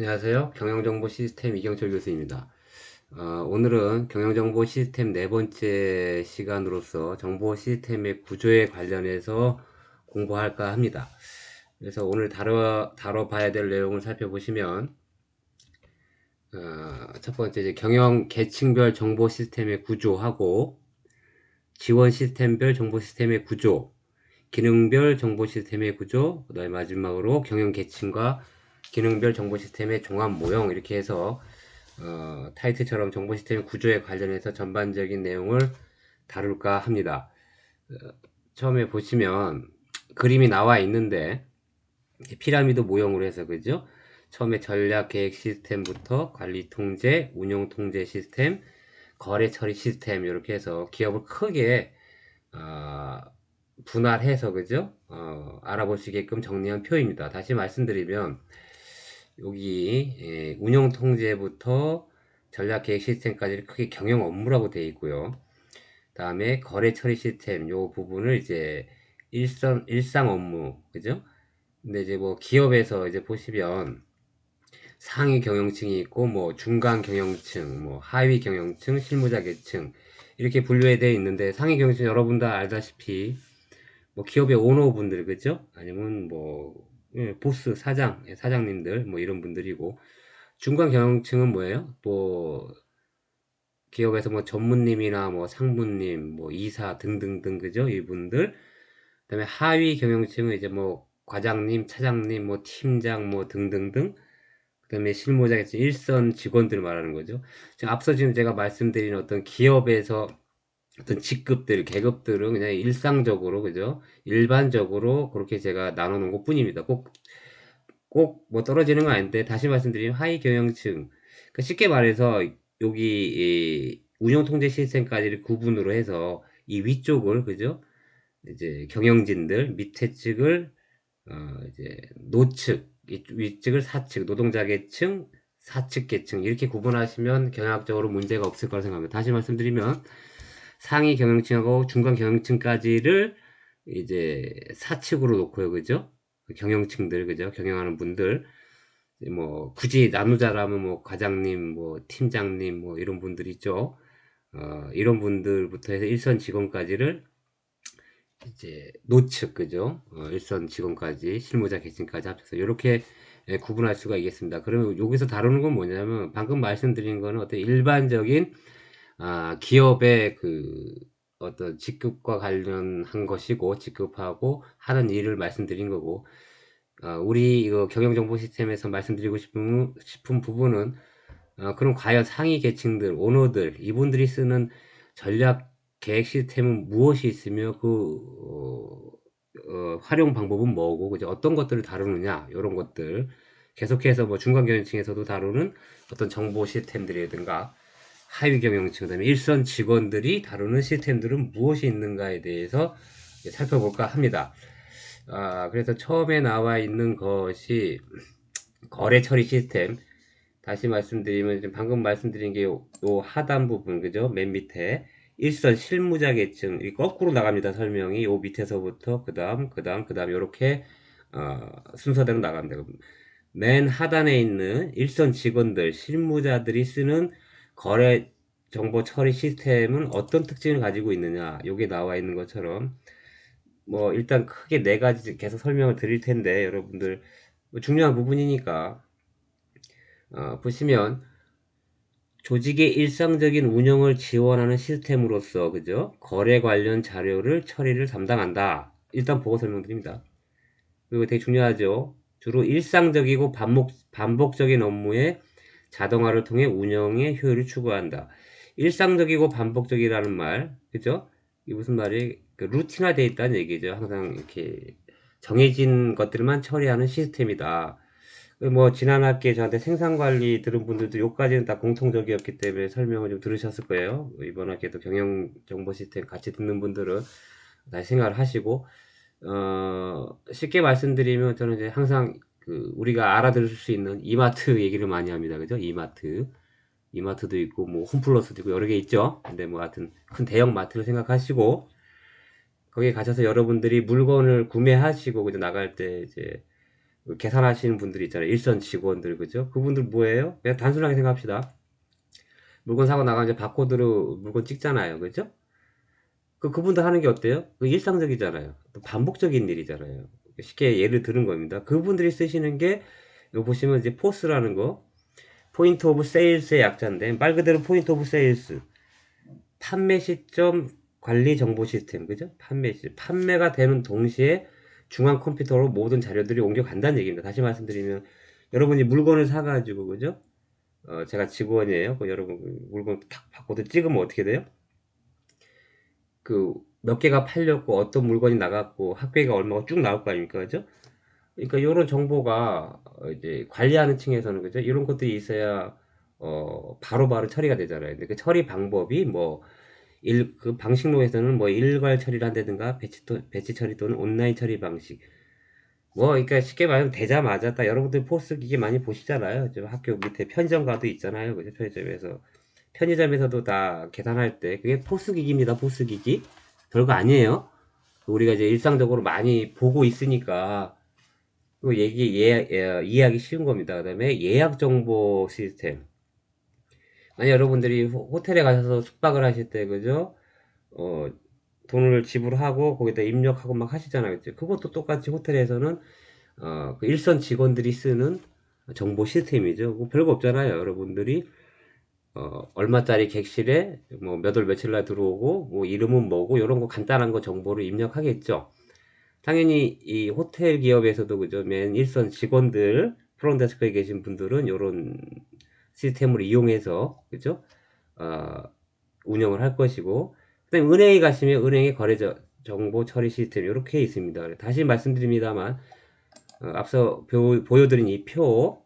안녕하세요. 경영정보 시스템 이경철 교수입니다. 오늘은 경영정보 시스템 네 번째 시간으로서 정보 시스템의 구조에 관련해서 공부할까 합니다. 그래서 오늘 다뤄봐야 될 내용을 살펴보시면, 첫 번째 이제 경영 계층별 정보 시스템의 구조하고, 지원 시스템별 정보 시스템의 구조, 기능별 정보 시스템의 구조, 그다음에 마지막으로 경영 계층과 기능별 정보 시스템의 종합 모형 이렇게 해서 타이틀처럼 정보 시스템 구조에 관련해서 전반적인 내용을 다룰까 합니다. 처음에 보시면 그림이 나와 있는데 피라미드 모형으로 해서 그죠? 처음에 전략 계획 시스템부터 관리 통제, 운영 통제 시스템, 거래 처리 시스템 이렇게 해서 기업을 크게 어, 분할해서 그죠? 알아볼 수 있게끔 정리한 표입니다. 다시 말씀드리면 여기 운영 통제부터 전략 계획 시스템까지 크게 경영 업무라고 되어 있고요. 다음에 거래 처리 시스템 요 부분을 이제 일상 업무 그죠? 근데 이제 뭐 기업에서 이제 보시면 상위 경영층이 있고 뭐 중간 경영층, 뭐 하위 경영층, 실무자 계층 이렇게 분류되어 있는데 상위 경영층 여러분 다 알다시피 뭐 기업의 오너분들 그죠? 아니면 뭐 보스 사장 사장님들 뭐 이런 분들이고 중간 경영층은 뭐예요? 뭐 기업에서 뭐 전무님이나 뭐 상무님, 뭐 이사 등등등 그죠? 이분들. 그다음에 하위 경영층은 이제 뭐 과장님, 차장님, 뭐 팀장 뭐 등등등. 그다음에 실무자에서 일선 직원들 말하는 거죠. 지금 앞서 지금 제가 말씀드린 어떤 기업에서 어떤 직급들, 계급들은 그냥 일상적으로 그죠? 일반적으로 그렇게 제가 나눠 놓은 것뿐입니다. 꼭 뭐 떨어지는 건 아닌데 다시 말씀드리면 하위 경영층 그러니까 쉽게 말해서 여기 이 운영 통제 시스템까지를 구분으로 해서 이 위쪽을 그죠 이제 경영진들 밑에 측을 이제 노측 위측을 사측 노동자 계층 사측 계층 이렇게 구분하시면 경영학적으로 문제가 없을 거라 생각합니다. 다시 말씀드리면 상위 경영층하고 중간 경영층까지를 이제 사측으로 놓고요 그죠 경영층들 그죠 경영하는 분들 뭐 굳이 나누자라면 뭐 과장님, 뭐 팀장님, 뭐 이런 분들 있죠. 이런 분들부터 해서 일선 직원까지를 이제 노측 그죠? 일선 직원까지 실무자 계층까지 합쳐서 이렇게 구분할 수가 있겠습니다. 그러면 여기서 다루는 건 뭐냐면 방금 말씀드린 거는 어떤 일반적인 기업의 그 어떤 직급과 관련한 것이고 직급하고 하는 일을 말씀드린 거고 우리 이거 경영정보 시스템에서 말씀드리고 싶은 부분은 그럼 과연 상위 계층들, 오너들, 이분들이 쓰는 전략 계획 시스템은 무엇이 있으며 활용 방법은 뭐고, 그죠? 어떤 것들을 다루느냐, 이런 것들. 계속해서 뭐 중간 경영층에서도 다루는 어떤 정보 시스템들이라든가 하위 경영층, 그다음에 일선 직원들이 다루는 시스템들은 무엇이 있는가에 대해서 살펴볼까 합니다. 그래서 처음에 나와 있는 것이 거래 처리 시스템. 다시 말씀드리면 지금 방금 말씀드린 게 요 하단 부분 그죠? 맨 밑에 일선 실무자 계층 이 거꾸로 나갑니다. 설명이 요 밑에서부터 그다음 요렇게 순서대로 나갑니다. 맨 하단에 있는 일선 직원들 실무자들이 쓰는 거래 정보 처리 시스템은 어떤 특징을 가지고 있느냐 요게 나와 있는 것처럼 뭐 일단 크게 네 가지 계속 설명을 드릴 텐데 여러분들 뭐 중요한 부분이니까 보시면 조직의 일상적인 운영을 지원하는 시스템으로서 그죠? 거래 관련 자료를 처리를 담당한다. 일단 보고 설명드립니다. 그리고 되게 중요하죠. 주로 일상적이고 반복적인 업무의 자동화를 통해 운영의 효율을 추구한다. 일상적이고 반복적이라는 말, 그죠? 이게 무슨 말이 그 루틴화되어 있다는 얘기죠. 항상 이렇게 정해진 것들만 처리하는 시스템이다. 뭐 지난 학기에 저한테 생산관리 들은 분들도 요까지는 다 공통적이었기 때문에 설명을 좀 들으셨을 거예요. 이번 학기에도 경영정보 시스템 같이 듣는 분들은 다시 생각을 하시고 쉽게 말씀드리면 저는 이제 항상 그 우리가 알아들을 수 있는 이마트 얘기를 많이 합니다. 그죠? 이마트도 있고 뭐 홈플러스도 있고 여러 개 있죠. 근데 뭐 하여튼 큰 대형 마트를 생각하시고 거기에 가셔서 여러분들이 물건을 구매하시고 그죠 나갈 때 이제 계산하시는 분들이 있잖아요. 일선 직원들, 그죠? 그분들 뭐예요? 그냥 단순하게 생각합시다. 물건 사고 나가면 이제 바코드로 물건 찍잖아요. 그죠? 그분들 하는 게 어때요? 일상적이잖아요. 또 반복적인 일이잖아요. 쉽게 예를 들은 겁니다. 그분들이 쓰시는 게, 이거 보시면 이제 포스라는 거, 포인트 오브 세일스의 약자인데, 말 그대로 포인트 오브 세일스. 판매 시점 관리 정보 시스템, 그죠? 판매가 되는 동시에 중앙 컴퓨터로 모든 자료들이 옮겨간다는 얘기입니다. 다시 말씀드리면, 여러분이 물건을 사가지고, 그죠? 제가 직원이에요. 여러분, 물건 탁 바코드 찍으면 어떻게 돼요? 몇 개가 팔렸고 어떤 물건이 나갔고 합계가 얼마가 쭉 나올 거 아닙니까, 그죠? 그러니까 이런 정보가 이제 관리하는 층에서는, 그죠? 이런 것들이 있어야 바로바로 처리가 되잖아요. 근데 그 처리 방법이 뭐 그 방식론에서는 뭐 일괄 처리를 한다든가 배치 처리 또는 온라인 처리 방식, 뭐 그러니까 쉽게 말하면 되자마자 딱, 여러분들 포스 기계 많이 보시잖아요. 저 학교 밑에 편의점 가도 있잖아요, 그죠? 편의점에서도 다 계산할 때 그게 포스 기기입니다. 포스 기기 별거 아니에요. 우리가 이제 일상적으로 많이 보고 있으니까 그 이해하기 쉬운 겁니다. 그 다음에 예약 정보 시스템. 만약 여러분들이 호텔에 가셔서 숙박을 하실 때, 그죠? 어, 돈을 지불하고 거기다 입력하고 막 하시잖아요. 그죠? 그것도 똑같이 호텔에서는 그 일선 직원들이 쓰는 정보 시스템이죠. 뭐 별거 없잖아요. 여러분들이 얼마짜리 객실에 뭐 몇 월 며칠 날 들어오고 뭐 이름은 뭐고 이런 거 간단한 거 정보를 입력하겠죠. 당연히 이 호텔 기업에서도, 그죠, 맨 일선 직원들, 프론데스크에 계신 분들은 이런 시스템을 이용해서, 그죠, 어, 운영을 할 것이고, 그다음에 은행에 가시면 은행의 거래 정보 처리 시스템 이렇게 있습니다. 다시 말씀드립니다만, 앞서 보여드린 이 표,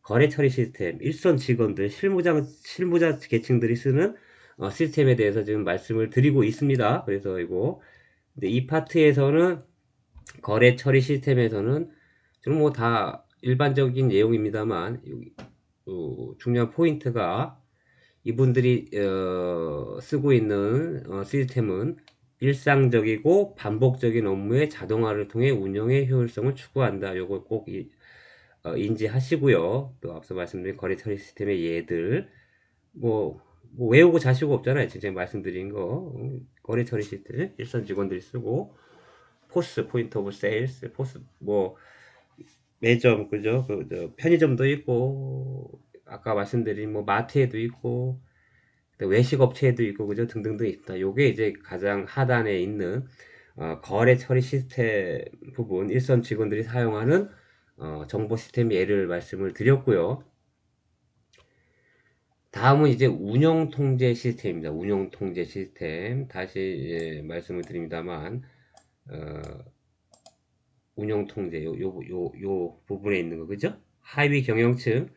거래 처리 시스템, 일선 직원들, 실무자 계층들이 쓰는 시스템에 대해서 지금 말씀을 드리고 있습니다. 그래서 근데 이 파트에서는, 거래 처리 시스템에서는 좀 뭐 다 일반적인 내용입니다만, 중요한 포인트가, 이분들이 쓰고 있는 시스템은 일상적이고 반복적인 업무의 자동화를 통해 운영의 효율성을 추구한다. 요거 꼭 인지하시고요. 또 앞서 말씀드린 거래 처리 시스템의 예들, 뭐 외우고 자시고 없잖아요. 지금 제가 말씀드린 거. 거래 처리 시스템 일선 직원들이 쓰고, 포인트 오브 세일스, 뭐 매점, 그죠? 편의점도 있고, 아까 말씀드린 뭐 마트에도 있고, 또 외식 업체에도 있고, 그죠? 등등등 있다. 요게 이제 가장 하단에 있는 거래 처리 시스템 부분, 일선 직원들이 사용하는 정보 시스템 예를 말씀을 드렸고요. 다음은 이제 운영 통제 시스템입니다. 운영 통제 시스템. 다시 말씀을 드립니다만, 어, 운영 통제, 요 부분에 있는 거, 그죠? 하위 경영층.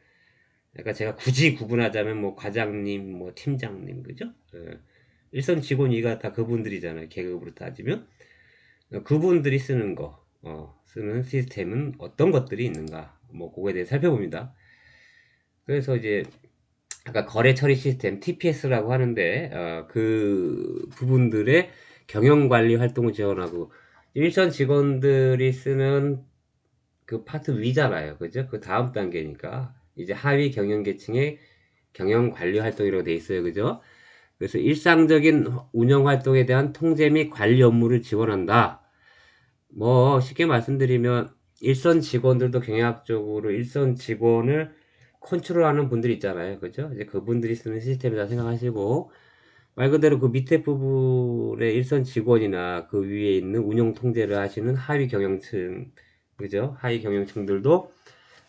그러니까 제가 굳이 구분하자면, 뭐, 과장님, 뭐, 팀장님, 그죠? 일선 직원이가 다 그분들이잖아요. 계급으로 따지면. 그분들이 쓰는 시스템은 어떤 것들이 있는가. 뭐, 그거에 대해 살펴봅니다. 그래서 이제, 아까 거래 처리 시스템, TPS라고 하는데, 그 부분들의 경영 관리 활동을 지원하고, 일선 직원들이 쓰는 그 파트 위잖아요. 그죠? 그 다음 단계니까. 이제 하위 경영 계층의 경영 관리 활동이라고 돼 있어요. 그죠? 그래서 일상적인 운영 활동에 대한 통제 및 관리 업무를 지원한다. 뭐 쉽게 말씀드리면, 일선 직원들도 경영학적으로 일선 직원을 컨트롤하는 분들이 있잖아요. 그죠? 이제 그분들이 쓰는 시스템이다 생각하시고, 말 그대로 그 밑에 부분의 일선 직원이나 그 위에 있는 운영 통제를 하시는 하위 경영층, 그죠? 하위 경영층들도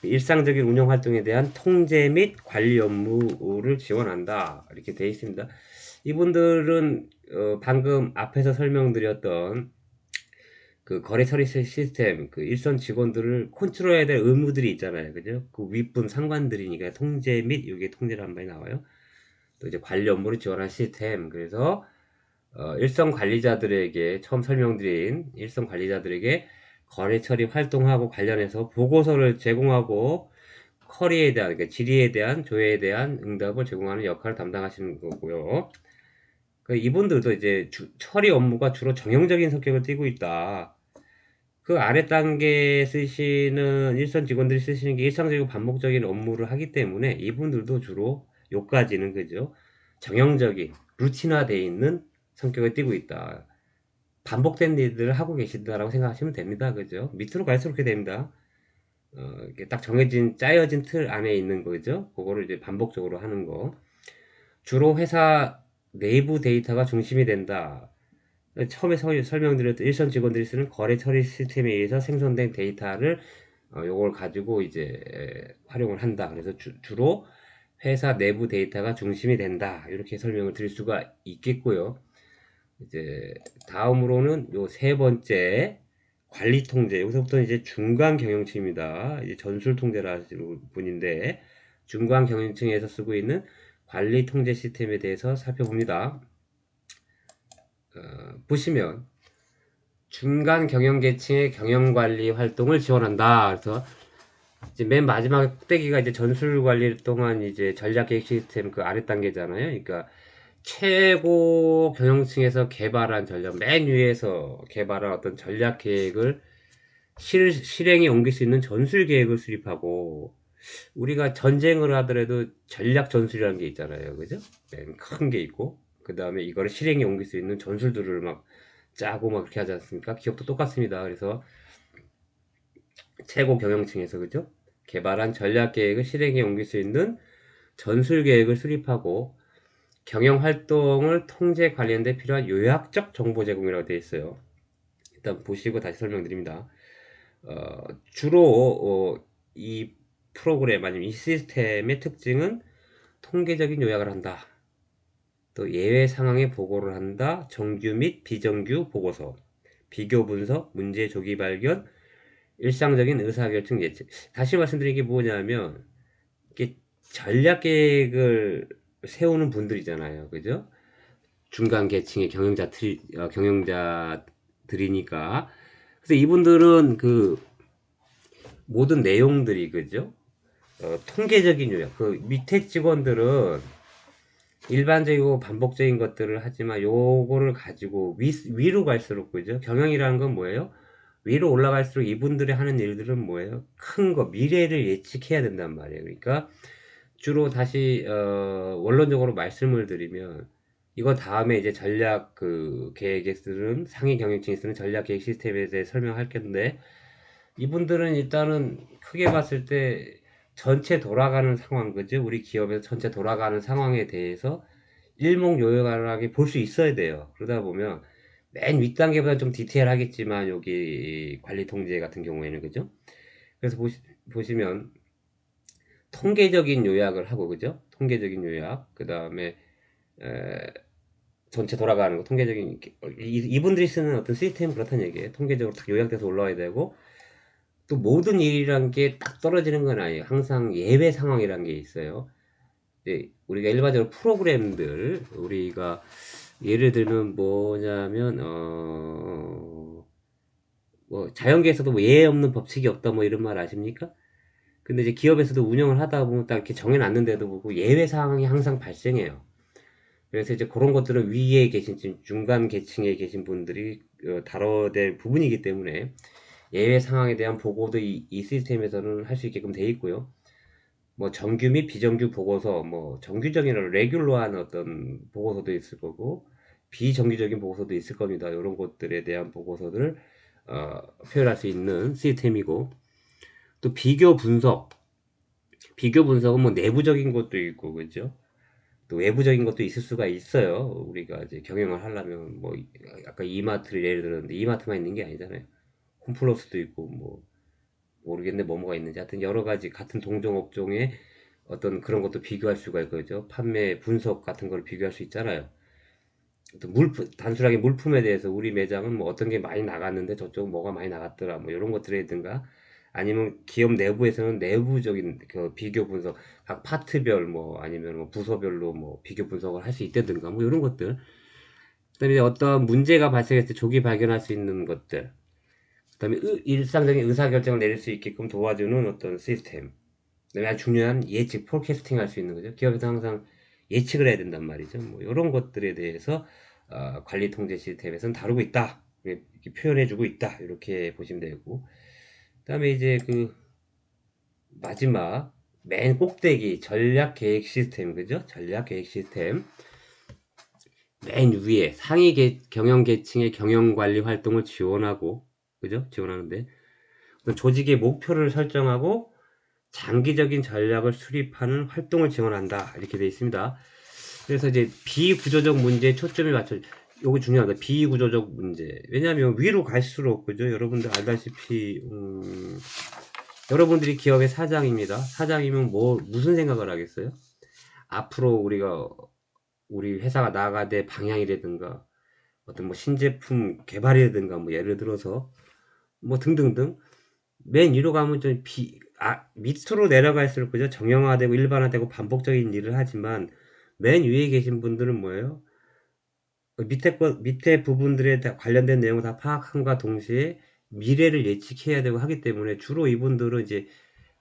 일상적인 운영 활동에 대한 통제 및 관리 업무를 지원한다. 이렇게 되어 있습니다. 이분들은 방금 앞에서 설명드렸던 그 거래 처리 시스템, 그 일선 직원들을 컨트롤해야 될 의무들이 있잖아요. 그죠? 그 윗분 상관들이니까 통제 및, 이게 통제를 한 번에 나와요. 또 이제 관리 업무를 지원한 시스템. 그래서 일선 관리자들에게, 처음 설명드린 일선 관리자들에게 거래 처리 활동하고 관련해서 보고서를 제공하고, 커리에 대한, 그러니까 질의에 대한, 조회에 대한 응답을 제공하는 역할을 담당하시는 거고요. 이분들도 이제 처리 업무가 주로 정형적인 성격을 띠고 있다. 그 아래 단계에 쓰시는 일선 직원들이 쓰시는 게 일상적이고 반복적인 업무를 하기 때문에 이분들도 주로 요까지는 그죠? 정형적인 루틴화되어 있는 성격을 띠고 있다. 반복된 일들을 하고 계신다라고 생각하시면 됩니다. 그죠? 밑으로 갈수록 그렇게 됩니다. 이게 딱 정해진 짜여진 틀 안에 있는 거죠. 그거를 이제 반복적으로 하는 거. 주로 회사 내부 데이터가 중심이 된다. 처음에 설명드렸던 일선 직원들이 쓰는 거래 처리 시스템에 의해서 생성된 데이터를 요걸 가지고 이제 활용을 한다. 그래서 주로 회사 내부 데이터가 중심이 된다. 이렇게 설명을 드릴 수가 있겠고요. 이제 다음으로는 요 세 번째 관리 통제. 여기서부터 이제 중간 경영층입니다. 이제 전술 통제를 하시는 분인데 중간 경영층에서 쓰고 있는 관리 통제 시스템에 대해서 살펴봅니다. 보시면 중간 경영 계층의 경영 관리 활동을 지원한다. 그래서 이제 맨 마지막 꼭대기가 이제 전술 관리 동안 이제 전략 계획 시스템 그 아래 단계잖아요. 그러니까 최고 경영층에서 개발한 전략, 맨 위에서 개발한 어떤 전략 계획을 실행에 옮길 수 있는 전술 계획을 수립하고, 우리가 전쟁을 하더라도 전략 전술이라는 게 있잖아요. 그죠? 맨 큰 게 있고, 그 다음에 이거를 실행에 옮길 수 있는 전술들을 막 짜고 막 그렇게 하지 않습니까? 기업도 똑같습니다. 그래서 최고 경영층에서 그죠? 개발한 전략 계획을 실행에 옮길 수 있는 전술 계획을 수립하고 경영 활동을 통제 관리하는 데 필요한 요약적 정보 제공이라고 되어 있어요. 일단 보시고 다시 설명드립니다. 주로 이 프로그램 아니면 이 시스템의 특징은 통계적인 요약을 한다. 또 예외 상황에 보고를 한다. 정규 및 비정규 보고서, 비교 분석, 문제 조기 발견, 일상적인 의사결정 예측. 다시 말씀드린 게 뭐냐면 이게 전략 계획을 세우는 분들이잖아요. 그죠? 중간 계층의 경영자들이니까. 그래서 이분들은 그 모든 내용들이 그죠? 통계적인 요약. 그 밑에 직원들은 일반적이고 반복적인 것들을 하지만 요거를 가지고 위로 갈수록 그죠? 경영이라는 건 뭐예요? 위로 올라갈수록 이분들이 하는 일들은 뭐예요? 큰 거, 미래를 예측해야 된단 말이에요. 그러니까 주로 다시 원론적으로 말씀을 드리면 이거 다음에 이제 전략 그 계획에 쓰는 상위 경영층이 쓰는 전략 계획 시스템에 대해 설명할 건데, 이분들은 일단은 크게 봤을 때 전체 돌아가는 상황, 그죠? 우리 기업에서 전체 돌아가는 상황에 대해서 일목요연하게 볼 수 있어야 돼요. 그러다 보면 맨 윗단계보다 좀 디테일하겠지만 여기 관리 통제 같은 경우에는 그죠? 그래서 보시면 통계적인 요약을 하고 그죠? 통계적인 요약, 그 다음에 전체 돌아가는 거 통계적인 이분들이 쓰는 어떤 시스템 그렇다는 얘기예요. 통계적으로 딱 요약돼서 올라와야 되고, 또 모든 일이란 게 딱 떨어지는 건 아니에요. 항상 예외 상황이란 게 있어요. 우리가 일반적으로 프로그램들, 우리가 예를 들면 뭐냐면 뭐 자연계에서도 뭐 예외 없는 법칙이 없다 뭐 이런 말 아십니까? 근데 이제 기업에서도 운영을 하다 보면 딱 이렇게 정해놨는데도 불구하고 예외 상황이 항상 발생해요. 그래서 이제 그런 것들은 위에 계신 지금 중간 계층에 계신 분들이 다뤄야 될 부분이기 때문에 예외 상황에 대한 보고도 이 시스템에서는 할 수 있게끔 돼 있고요. 뭐 정규 및 비정규 보고서, 뭐 정규적인 레귤러한 어떤 보고서도 있을 거고 비정규적인 보고서도 있을 겁니다. 이런 것들에 대한 보고서들을 표현할 수 있는 시스템이고, 또 비교 분석은 뭐 내부적인 것도 있고 그죠? 또 외부적인 것도 있을 수가 있어요. 우리가 이제 경영을 하려면 뭐 아까 이마트를 예를 들었는데 이마트만 있는 게 아니잖아요. 홈플러스도 있고 뭐 모르겠네 뭐가 있는지, 하여튼 여러 가지 같은 동종 업종에 어떤 그런 것도 비교할 수가 있거죠. 판매 분석 같은 걸 비교할 수 있잖아요. 또 단순하게 물품에 대해서 우리 매장은 뭐 어떤 게 많이 나갔는데 저쪽은 뭐가 많이 나갔더라 뭐 이런 것들이든가, 아니면 기업 내부에서는 내부적인 그 비교 분석, 각 파트별 뭐 아니면 뭐 부서별로 뭐 비교 분석을 할 수 있다든가 뭐 이런 것들. 그다음에 어떤 문제가 발생했을 때 조기 발견할 수 있는 것들. 그다음에 일상적인 의사결정을 내릴 수 있게끔 도와주는 어떤 시스템. 그다음에 아주 중요한 예측, 포캐스팅 할 수 있는 거죠. 기업에서 항상 예측을 해야 된단 말이죠. 뭐 이런 것들에 대해서 관리 통제 시스템에서는 다루고 있다. 이렇게 표현해주고 있다. 이렇게 보시면 되고. 그 다음에 이제 그 마지막 맨 꼭대기 전략 계획 시스템, 그죠? 전략 계획 시스템 맨 위에 경영 계층의 경영 관리 활동을 지원하고, 그죠? 지원하는데 조직의 목표를 설정하고 장기적인 전략을 수립하는 활동을 지원한다. 이렇게 되어 있습니다. 그래서 이제 비구조적 문제에 초점이 맞춰. 요거 중요하다. 비구조적 문제. 왜냐하면 위로 갈수록, 그죠? 여러분들 알다시피 여러분들이 기업의 사장입니다. 사장이면 무슨 생각을 하겠어요? 앞으로 우리 회사가 나아가될 방향이라든가 어떤 뭐 신제품 개발이라든가 뭐 예를 들어서 뭐 등등등 맨 위로 가면 좀 밑으로 내려갈수록, 그죠? 정형화되고 일반화되고 반복적인 일을 하지만 맨 위에 계신 분들은 뭐예요? 밑에 부분들에 관련된 내용을 다 파악함과 동시에 미래를 예측해야 되고 하기 때문에 주로 이분들은 이제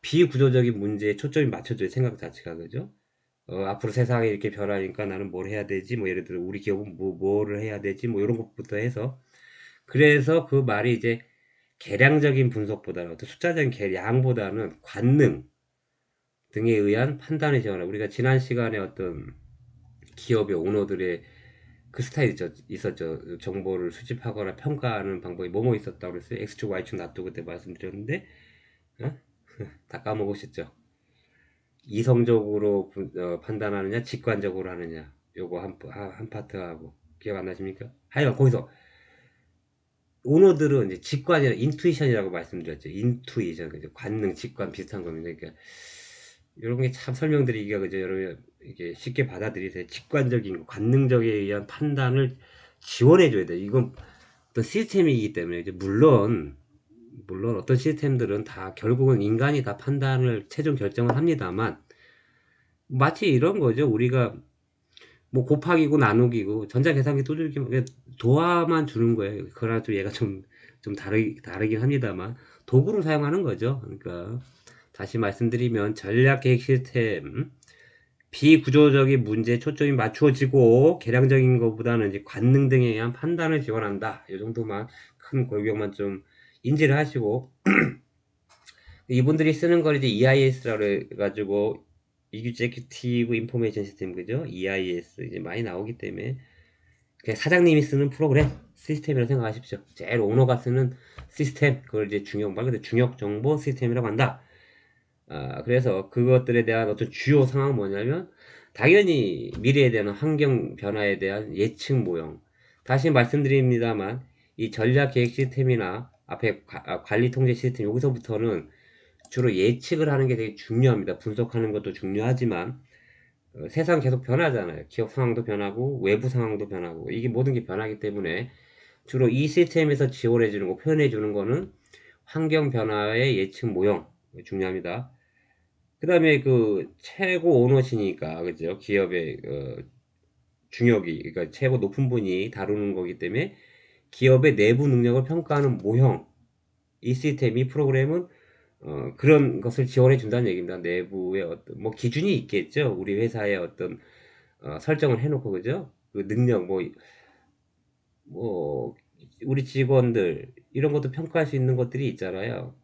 비구조적인 문제에 초점이 맞춰져요. 생각 자체가, 그죠? 앞으로 세상이 이렇게 변하니까 나는 뭘 해야 되지? 뭐 예를 들어 우리 기업은 뭐를 해야 되지? 뭐 이런 것부터 해서, 그래서 그 말이 이제 계량적인 분석보다는 어떤 숫자적인 계량보다는 관능 등에 의한 판단을 지원하고, 우리가 지난 시간에 어떤 기업의 오너들의 그 스타일이 있었죠. 정보를 수집하거나 평가하는 방법이 뭐뭐 있었다고 그랬어요. X축, Y축 놔두고 그때 말씀드렸는데, 어? 다 까먹으셨죠? 이성적으로 판단하느냐, 직관적으로 하느냐. 요거 한 파트하고. 기억 안 나십니까? 하여간 거기서 오너들은 이제 직관이라 인투이션이라고 말씀드렸죠. 인투이션, 그죠? 관능, 직관 비슷한 겁니다. 그러니까 이런 게 참 설명드리기가, 그죠? 여러분 이게 쉽게 받아들이세요. 직관적인 거, 관능적에 의한 판단을 지원해줘야 돼요. 이건 어떤 시스템이기 때문에 이제 물론 어떤 시스템들은 다 결국은 인간이 다 판단을 최종 결정을 합니다만, 마치 이런 거죠. 우리가 뭐 곱하기고 나누기고 전자계산기 두들기 도화만 주는 거예요. 그래도 얘가 좀 다르긴 합니다만 도구를 사용하는 거죠. 그러니까 다시 말씀드리면 전략 계획 시스템 비구조적인 문제에 초점이 맞추어지고 계량적인 것보다는 이제 관능 등에 의한 판단을 지원한다. 이 정도만 큰 골격만 좀 인지를 하시고, 이분들이 쓰는 걸 이제 EIS라고 해가지고 Executive Information System, 그죠? EIS 이제 많이 나오기 때문에 그냥 사장님이 쓰는 프로그램 시스템이라고 생각하십시오. 제일 오너가 쓰는 시스템, 그걸 이제 말 그대로 중역 정보 시스템이라고 한다. 그래서 그것들에 대한 어떤 주요 상황은 뭐냐면, 당연히 미래에 대한 환경 변화에 대한 예측 모형. 다시 말씀드립니다만 이 전략 계획 시스템이나 앞에 관리 통제 시스템, 여기서부터는 주로 예측을 하는 게 되게 중요합니다. 분석하는 것도 중요하지만 세상 계속 변하잖아요. 기업 상황도 변하고 외부 상황도 변하고 이게 모든 게 변하기 때문에 주로 이 시스템에서 지원해 주는 거, 표현해 주는 거는 환경 변화의 예측 모형 중요합니다. 그 다음에 그 최고 오너시니까, 그죠? 기업의 중역이, 그러니까 최고 높은 분이 다루는 거기 때문에 기업의 내부 능력을 평가하는 모형, 이 시스템, 이 프로그램은 그런 것을 지원해 준다는 얘기입니다. 내부의 어떤 뭐 기준이 있겠죠. 우리 회사의 어떤 설정을 해놓고, 그죠? 그 능력 뭐 우리 직원들 이런 것도 평가할 수 있는 것들이 있잖아요.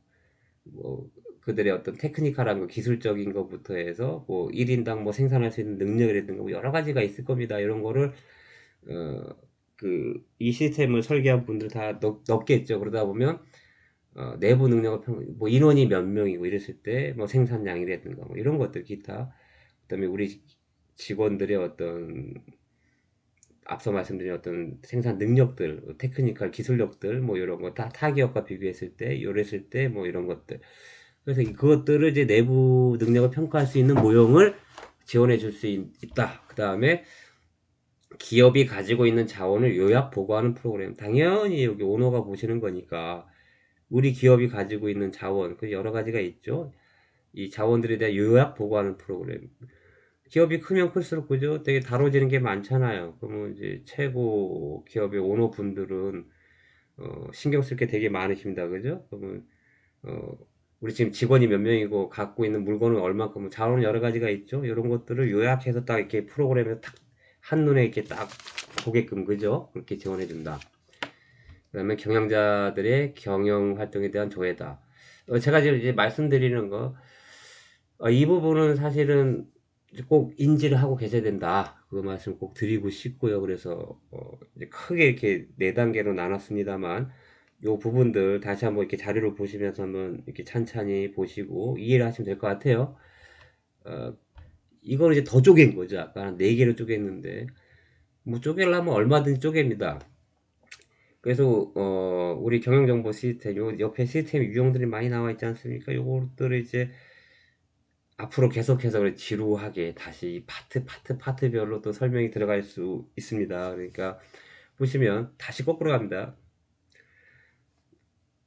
뭐 그들의 어떤 테크니컬한 거, 기술적인 것부터 해서 뭐 1인당 뭐 생산할 수 있는 능력이라든가 뭐 여러 가지가 있을 겁니다. 이런 거를 이 시스템을 설계한 분들 다 넣겠죠. 그러다 보면 내부 능력을 뭐 인원이 몇 명이고 이랬을 때 뭐 생산량이라든가 뭐 이런 것들 기타, 그다음에 우리 직원들의 어떤 앞서 말씀드린 어떤 생산 능력들, 테크니컬 기술력들 뭐 이런 거 다 타기업과 비교했을 때, 요랬을 때 뭐 이런 것들. 그래서 그것들을 이제 내부 능력을 평가할 수 있는 모형을 지원해 줄 수 있다. 그 다음에 기업이 가지고 있는 자원을 요약 보고하는 프로그램. 당연히 여기 오너가 보시는 거니까 우리 기업이 가지고 있는 자원, 그 여러 가지가 있죠. 이 자원들에 대한 요약 보고하는 프로그램. 기업이 크면 클수록, 그죠? 되게 다뤄지는 게 많잖아요. 그러면 이제 최고 기업의 오너분들은 신경 쓸 게 되게 많으십니다. 그죠? 그러면 어, 우리 지금 직원이 몇 명이고 갖고 있는 물건은 얼마큼, 자원은 여러 가지가 있죠. 이런 것들을 요약해서 딱 이렇게 프로그램에 딱 한눈에 이렇게 딱 보게끔, 그죠? 그렇게 지원해 준다. 그다음에 경영자들의 경영 활동에 대한 조회다. 제가 지금 이제 말씀드리는 거, 이 부분은 사실은 꼭 인지를 하고 계셔야 된다. 그 말씀 꼭 드리고 싶고요. 그래서 이제 크게 이렇게 네 단계로 나눴습니다만, 요 부분들 다시 한번 이렇게 자료를 보시면서 한번 이렇게 찬찬히 보시고 이해를 하시면 될 것 같아요. 어, 이거는 이제 더 쪼갠 거죠. 아까 한 4개로 쪼갰는데, 뭐 쪼개려면 얼마든지 쪼갭니다. 그래서 우리 경영정보 시스템, 요 옆에 시스템 유형들이 많이 나와 있지 않습니까? 요것들을 이제 앞으로 계속해서 지루하게 다시 파트별로 또 설명이 들어갈 수 있습니다. 그러니까 보시면 다시 거꾸로 갑니다.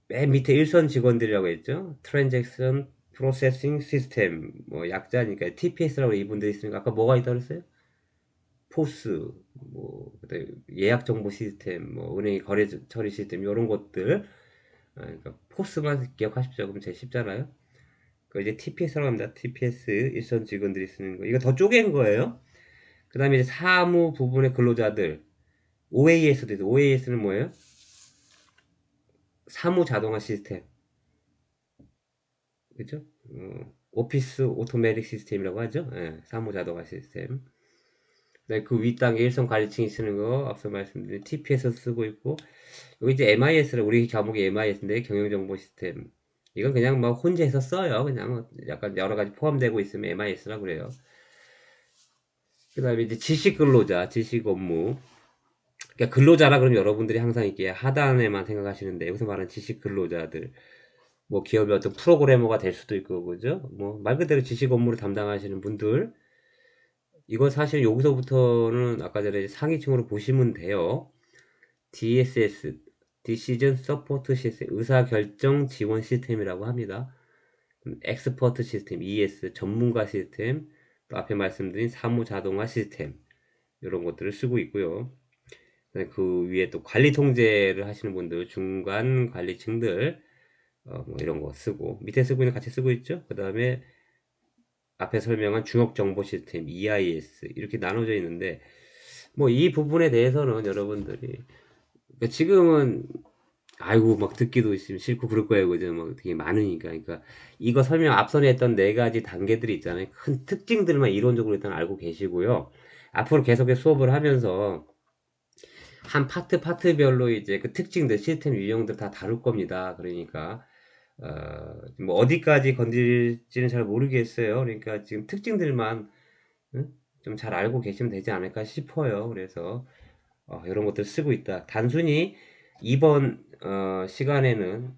맨 밑에 일선 직원들이라고 했죠. Transaction Processing System, 뭐 약자니까 TPS라고 이분들이 있으니까 아까 뭐가 있다고 그랬어요? 포스, 뭐 그다음에 예약 정보 시스템, 뭐 은행의 거래 처리 시스템 이런 것들. 그러니까 포스만 기억하십시오. 그럼 제일 쉽잖아요. 그 이제 TPS라고 합니다. TPS 일선 직원들이 쓰는 거. 이거 더 쪼갠 거예요. 그 다음에 이제 사무 부분의 근로자들. OAS도 있어요. OAS는 뭐예요? 사무 자동화 시스템. 그죠? 오피스 오토매틱 시스템이라고 하죠. 예, 사무 자동화 시스템. 그다음에 그 윗단계 일선 관리층이 쓰는 거 앞서 말씀드린 TPS 쓰고 있고, 여기 이제 MIS를 우리 과목이 MIS인데 경영정보 시스템. 이건 그냥 뭐 혼자서 써요. 그냥 약간 여러 가지 포함되고 있으면 MIS라고 그래요. 그 다음에 이제 지식 근로자, 지식 업무. 그러니까 근로자라 그러면 여러분들이 항상 이렇게 하단에만 생각하시는데, 여기서 말하는 지식 근로자들. 뭐 기업의 어떤 프로그래머가 될 수도 있고, 그죠? 뭐 말 그대로 지식 업무를 담당하시는 분들. 이거 사실 여기서부터는 아까 전에 상위층으로 보시면 돼요. DSS, Decision Support System, 의사결정 지원 시스템이라고 합니다. 엑스퍼트 시스템, ES, 전문가 시스템, 또 앞에 말씀드린 사무 자동화 시스템, 이런 것들을 쓰고 있고요. 그 위에 또 관리 통제를 하시는 분들, 중간 관리층들, 뭐 이런 거 쓰고, 밑에 쓰고 있는 같이 쓰고 있죠? 그 다음에 앞에 설명한 중역 정보 시스템, EIS, 이렇게 나눠져 있는데, 뭐 이 부분에 대해서는 여러분들이, 그러니까 지금은 아이고 막 듣기도 있으면 싫고 그럴 거예요. 그죠? 막 되게 많으니까. 그러니까 이거 설명 앞선에 했던 네 가지 단계들이 있잖아요. 큰 특징들만 이론적으로 일단 알고 계시고요. 앞으로 계속해서 수업을 하면서 한 파트별로 이제 그 특징들, 시스템 유형들 다 다룰 겁니다. 그러니까 뭐 어디까지 건드릴지는 잘 모르겠어요. 그러니까 지금 특징들만 좀 잘 알고 계시면 되지 않을까 싶어요. 그래서 이런 것들 쓰고 있다. 단순히 이번 시간에는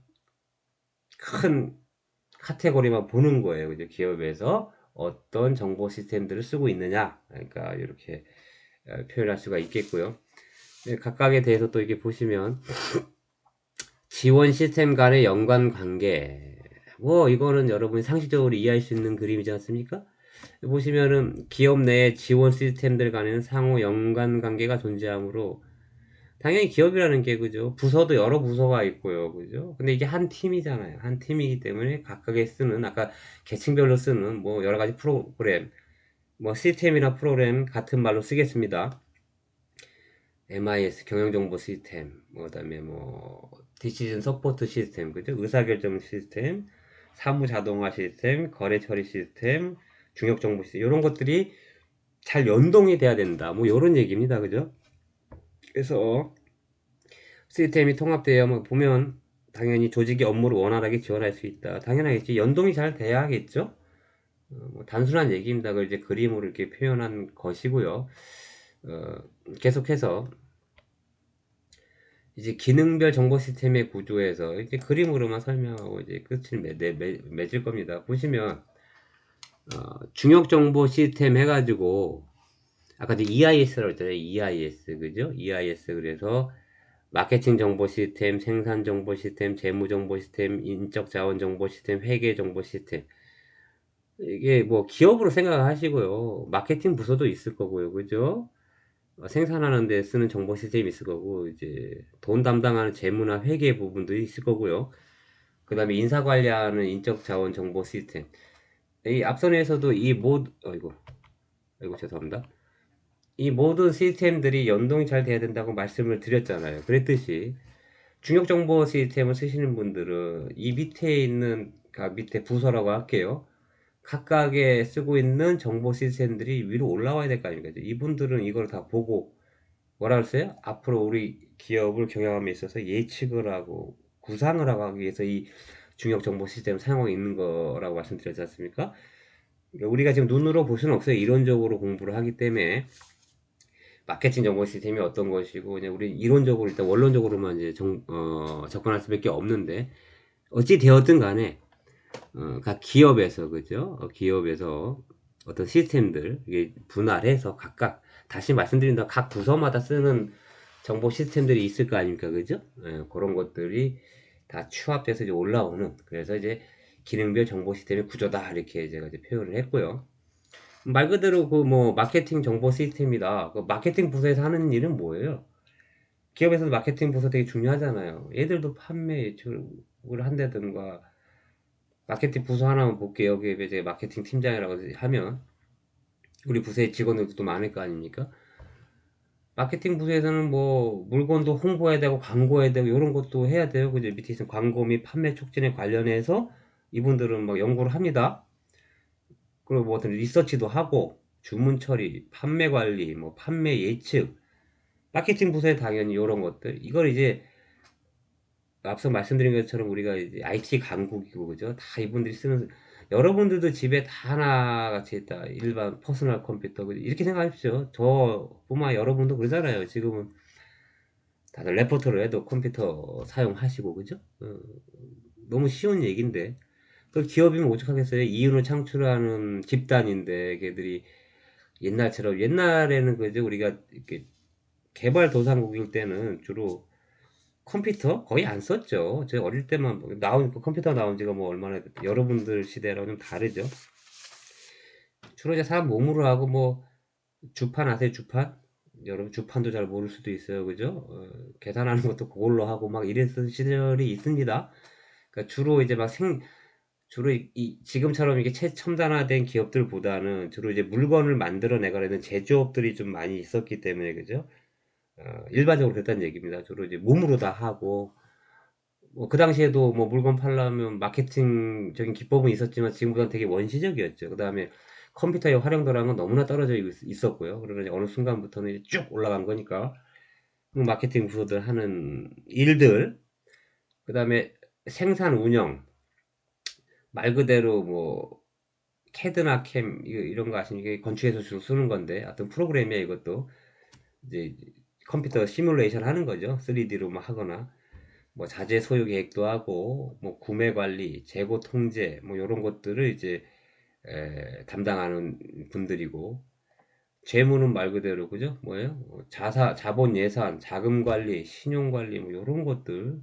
큰 카테고리만 보는 거예요. 그죠? 기업에서 어떤 정보 시스템들을 쓰고 있느냐. 그러니까 이렇게 표현할 수가 있겠고요. 네, 각각에 대해서 또 이렇게 보시면 지원 시스템 간의 연관 관계. 뭐 이거는 여러분이 상식적으로 이해할 수 있는 그림이지 않습니까? 보시면은 기업 내 지원 시스템들 간에는 상호 연관 관계가 존재하므로 당연히 기업이라는 게 그죠? 부서도 여러 부서가 있고요. 그죠? 근데 이게 한 팀이잖아요. 한 팀이기 때문에 각각의 쓰는 아까 계층별로 쓰는 뭐 여러 가지 프로그램 뭐 시스템이나 프로그램 같은 말로 쓰겠습니다. MIS 경영정보 시스템, 뭐 그다음에 뭐 디시전 서포트 시스템, 그죠? 의사결정 시스템, 사무 자동화 시스템, 거래 처리 시스템, 중역 정보 시스템 이런 것들이 잘 연동이 돼야 된다. 뭐 이런 얘기입니다. 그죠? 그래서 시스템이 통합되어 보면 당연히 조직의 업무를 원활하게 지원할 수 있다. 당연하겠지. 연동이 잘 돼야겠죠? 뭐 단순한 얘기입니다. 그걸 이제 그림으로 이렇게 표현한 것이고요. 계속해서 이제 기능별 정보 시스템의 구조에서 이제 그림으로만 설명하고 이제 끝을 맺을 겁니다. 보시면 중역 정보 시스템 해가지고 아까 이제 EIS라고 했잖아요. EIS 그죠? EIS 그래서 마케팅 정보 시스템, 생산 정보 시스템, 재무 정보 시스템, 인적 자원 정보 시스템, 회계 정보 시스템. 이게 뭐 기업으로 생각하시고요. 마케팅 부서도 있을 거고요. 그죠? 생산하는 데 쓰는 정보 시스템이 있을 거고, 이제 돈 담당하는 재무나 회계 부분도 있을 거고요. 그 다음에 인사 관리하는 인적 자원 정보 시스템. 이 앞선에서도 아이고, 죄송합니다. 이 모든 시스템들이 연동이 잘 돼야 된다고 말씀을 드렸잖아요. 그랬듯이 중역 정보 시스템을 쓰시는 분들은 이 밑에 있는, 밑에 부서라고 할게요. 각각에 쓰고 있는 정보 시스템들이 위로 올라와야 될 거 아닙니까? 이분들은 이걸 다 보고 뭐라 그랬어요? 앞으로 우리 기업을 경영함에 있어서 예측을 하고 구상을 하기 위해서 이 중역 정보 시스템을 사용하고 있는 거라고 말씀드렸지 않습니까? 그러니까 우리가 지금 눈으로 볼 수는 없어요. 이론적으로 공부를 하기 때문에 마케팅 정보 시스템이 어떤 것이고 그냥 우리 이론적으로 일단 원론적으로만 이제 접근할 수밖에 없는데 어찌 되었든 간에 각 기업에서 그죠? 기업에서 어떤 시스템들 이게 분할해서 각각 다시 말씀드린다 각 부서마다 쓰는 정보 시스템들이 있을 거 아닙니까 그죠? 그런 것들이 다 추합돼서 이제 올라오는 그래서 이제 기능별 정보 시스템의 구조다 이렇게 제가 이제 표현을 했고요. 말 그대로 그 뭐 마케팅 정보 시스템이다. 그 마케팅 부서에서 하는 일은 뭐예요? 기업에서도 마케팅 부서 되게 중요하잖아요. 얘들도 판매 예측을 한다든가 마케팅 부서 하나만 볼게요. 여기 이제 마케팅 팀장이라고 하면 우리 부서의 직원들도 또 많을 거 아닙니까? 마케팅 부서에서는 뭐 물건도 홍보해야 되고 광고해야 되고 이런 것도 해야 돼요. 그죠? 밑에 있는 광고 및 판매 촉진에 관련해서 이분들은 막 연구를 합니다. 그리고 뭐 어떤 리서치도 하고 주문 처리, 판매 관리, 뭐 판매 예측, 마케팅 부서에 당연히 이런 것들 이걸 이제 앞서 말씀드린 것처럼 우리가 이제 IT 강국이고 그죠? 다 이분들이 쓰는 여러분들도 집에 다 하나같이 있다. 일반 퍼스널 컴퓨터 그죠? 이렇게 생각하십시오. 저뿐만 여러분도 그러잖아요. 지금은 다들 레포트를 해도 컴퓨터 사용하시고 그죠? 너무 쉬운 얘기인데 그 기업이면 오죽하겠어요. 이윤을 창출하는 집단인데 걔들이 옛날처럼 옛날에는 그죠? 우리가 이렇게 개발도상국일 때는 주로 컴퓨터 거의 안 썼죠. 제가 어릴 때만 나온 컴퓨터 나온 지가 뭐 얼마나 여러분들 시대랑 좀 다르죠. 주로 이제 사람 몸으로 하고 뭐 주판 아세요? 주판? 여러분 주판도 잘 모를 수도 있어요. 그죠? 계산하는 것도 그걸로 하고 막 이랬던 시절이 있습니다. 그러니까 주로 이제 주로 지금처럼 이게 최첨단화된 기업들보다는 주로 이제 물건을 만들어내가려는 제조업들이 좀 많이 있었기 때문에 그죠? 일반적으로 그랬다는 얘기입니다. 주로 이제 몸으로 다 하고 뭐 그 당시에도 뭐 물건 팔려면 마케팅적인 기법은 있었지만 지금보다는 되게 원시적이었죠. 그 다음에 컴퓨터의 활용도라는 건 너무나 떨어져 있었고요. 그러나 이제 어느 순간부터는 이제 쭉 올라간 거니까 마케팅 부서들 하는 일들, 그 다음에 생산 운영, 말 그대로 뭐 캐드나 캠 이런 거 아시니까 건축에서 주로 쓰는 건데 어떤 프로그램이야 이것도 이제 컴퓨터 시뮬레이션 하는 거죠. 3D로 막 하거나 뭐 자재 소유 계획도 하고 뭐 구매 관리, 재고 통제 뭐 이런 것들을 이제 담당하는 분들이고 재무는 말 그대로 그죠? 뭐예요? 자본 예산, 자금 관리, 신용 관리 뭐 이런 것들.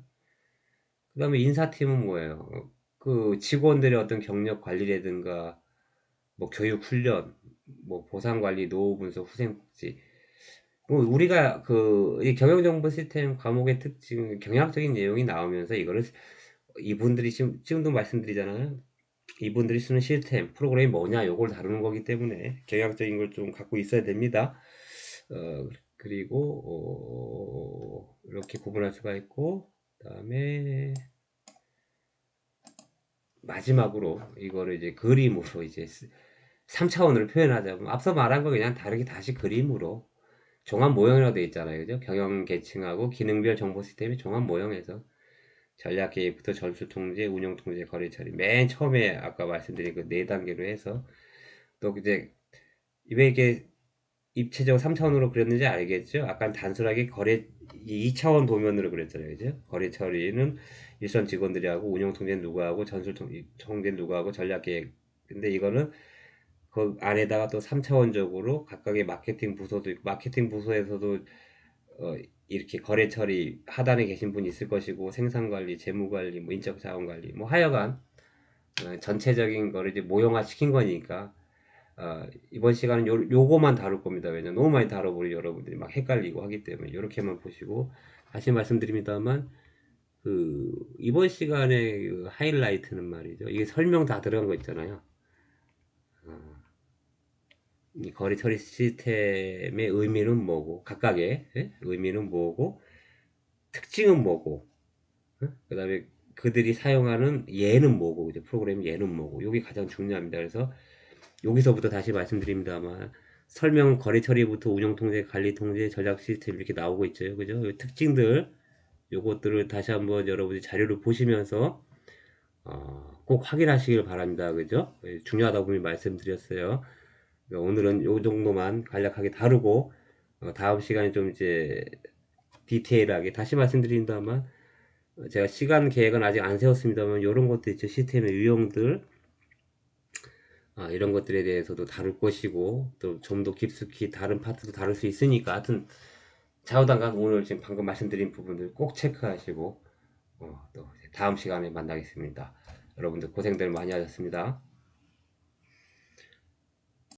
그다음에 인사팀은 뭐예요? 그 직원들의 어떤 경력 관리라든가 뭐 교육 훈련, 뭐 보상 관리, 노후 분석, 후생 복지. 뭐 우리가 이 경영정보 시스템 과목의 특징, 경영학적인 내용이 나오면서 이거를 이분들이 지금도 말씀드리잖아요. 이분들이 쓰는 시스템, 프로그램이 뭐냐, 요걸 다루는 거기 때문에 경영학적인 걸 좀 갖고 있어야 됩니다. 그리고, 이렇게 구분할 수가 있고, 그 다음에, 마지막으로 이거를 이제 그림으로 이제 3차원으로 표현하자면, 앞서 말한 거 그냥 다르게 다시 그림으로 종합 모형이라고 되어 있잖아요. 그죠? 경영 계층하고 기능별 정보 시스템이 종합 모형에서 전략 계획부터 전수 통제, 운영 통제, 거래 처리. 맨 처음에 아까 말씀드린 그 네 단계로 해서 또 이제 왜 이게 입체적 3차원으로 그렸는지 알겠죠? 약간 단순하게 2차원 도면으로 그렸잖아요. 그죠? 거래 처리는 일선 직원들이 하고 운영 통제는 누가 하고 통제는 누가 하고 전략 계획. 근데 이거는 그 안에다가 또 3차원적으로 각각의 마케팅 부서도 있고 마케팅 부서에서도 어, 이렇게 거래 처리 하단에 계신 분이 있을 것이고 생산 관리, 재무 관리, 뭐 인적 자원 관리, 뭐 하여간 전체적인 거를 이제 모형화 시킨 거니까 이번 시간은 요거만 다룰 겁니다. 왜냐면 너무 많이 다뤄버리 여러분들이 막 헷갈리고 하기 때문에 이렇게만 보시고 다시 말씀드립니다만 이번 시간의 그 하이라이트는 말이죠. 이게 설명 다 들어간 거 있잖아요. 어, 이 거래 처리 시스템의 의미는 뭐고 각각의 의미는 뭐고 특징은 뭐고 그 다음에 그들이 사용하는 예는 뭐고, 이제 프로그램 예는 뭐고, 이게 가장 중요합니다. 그래서 여기서부터 다시 말씀드립니다만, 설명, 거래 처리부터 운영 통제, 관리 통제, 전략 시스템 이렇게 나오고 있죠. 그죠? 이 특징들, 요것들을 다시 한번 여러분이 자료를 보시면서 꼭 확인하시길 바랍니다. 그죠? 중요하다고 분명히 말씀드렸어요. 오늘은 요 정도만 간략하게 다루고, 다음 시간에 좀 이제 디테일하게 다시 말씀드린다만, 제가 시간 계획은 아직 안 세웠습니다만, 이런 것들 있죠. 시스템의 유형들, 이런 것들에 대해서도 다룰 것이고, 또 좀 더 깊숙이 다른 파트도 다룰 수 있으니까, 하여튼, 좌우당간 오늘 지금 방금 말씀드린 부분들 꼭 체크하시고, 또 다음 시간에 만나겠습니다. 여러분들 고생들 많이 하셨습니다.